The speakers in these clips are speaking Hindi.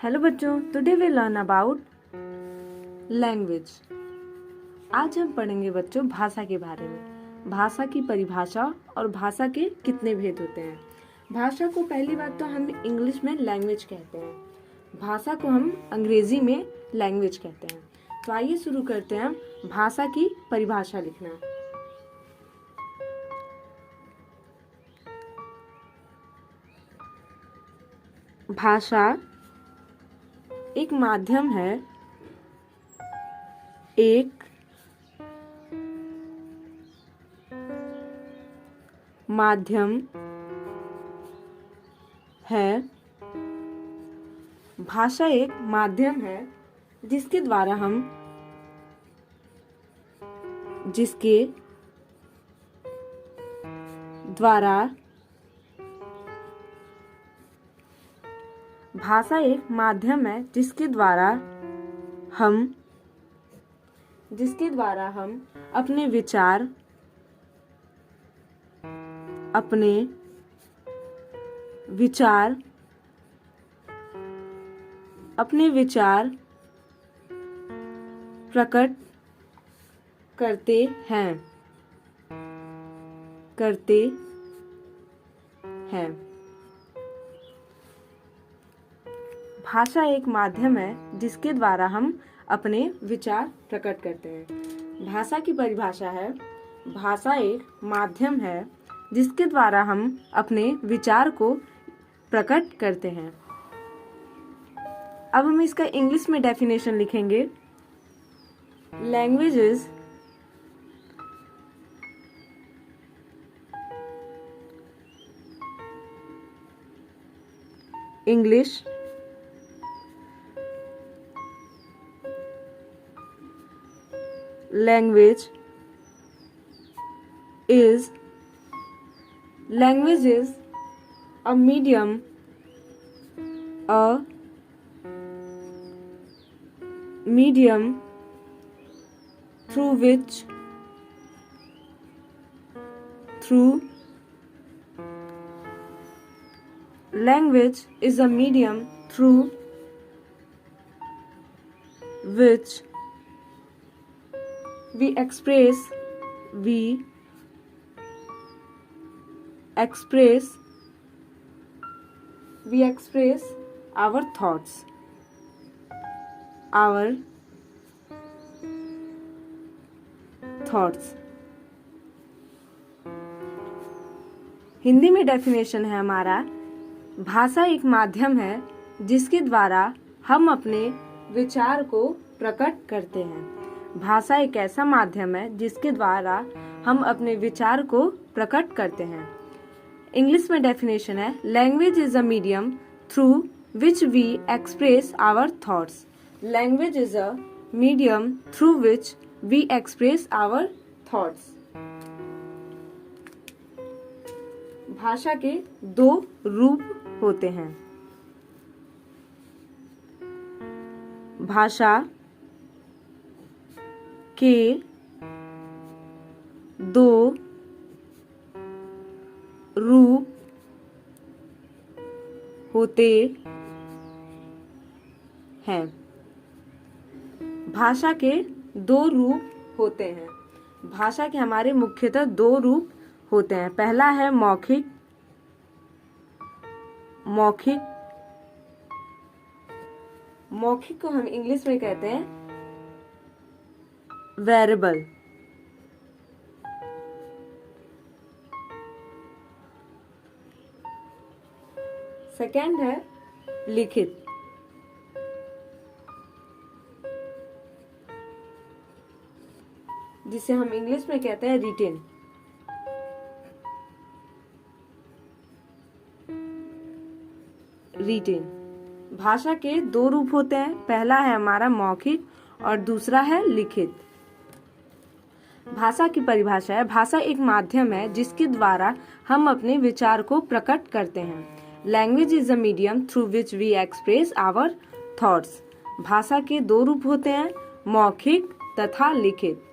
हेलो बच्चों, today we learn about language. आज हम पढ़ेंगे बच्चों भाषा के बारे में। भाषा की परिभाषा और भाषा के कितने भेद होते हैं। भाषा को पहली बात तो हम इंग्लिश में लैंग्वेज कहते हैं, भाषा को हम अंग्रेजी में लैंग्वेज कहते हैं। तो आइए शुरू करते हैं भाषा की परिभाषा लिखना। भाषा एक माध्यम है, एक माध्यम है। भाषा एक माध्यम है जिसके द्वारा भाषा एक माध्यम है जिसके द्वारा हम अपने विचार प्रकट करते हैं। भाषा एक माध्यम है जिसके द्वारा हम अपने विचार प्रकट करते हैं। भाषा की परिभाषा है, भाषा एक माध्यम है जिसके द्वारा हम अपने विचार को प्रकट करते हैं। अब हम इसका इंग्लिश में डेफिनेशन लिखेंगे। Language is English language is a medium through which we express our thoughts. Hindi में डेफिनेशन है हमारा, भाषा एक माध्यम है जिसके द्वारा हम अपने विचार को प्रकट करते हैं। भाषा एक ऐसा माध्यम है जिसके द्वारा हम अपने विचार को प्रकट करते हैं। इंग्लिश में डेफिनेशन है, language is a medium through which we express our thoughts. Language is a medium through which we express our thoughts. भाषा के दो रूप होते हैं। भाषा के दो रूप होते हैं। भाषा के दो रूप होते हैं। भाषा के हमारे मुख्यतः दो रूप होते हैं। पहला है मौखिक को हम इंग्लिश में कहते हैं वेरेबल। सेकेंड है लिखित। जिसे हम इंग्लिश में कहते हैं रिटेन। भाषा के दो रूप होते हैं। पहला है हमारा मौखिक और दूसरा है लिखित। भाषा की परिभाषा है, भाषा एक माध्यम है जिसके द्वारा हम अपने विचार को प्रकट करते हैं। Language is a medium through which we express our thoughts. भाषा के दो रूप होते हैं, मौखिक तथा लिखित।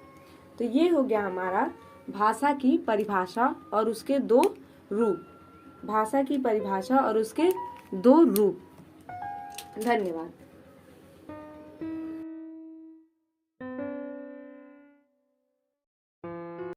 तो ये हो गया हमारा भाषा की परिभाषा और उसके दो रूप। भाषा की परिभाषा और उसके दो रूप। धन्यवाद।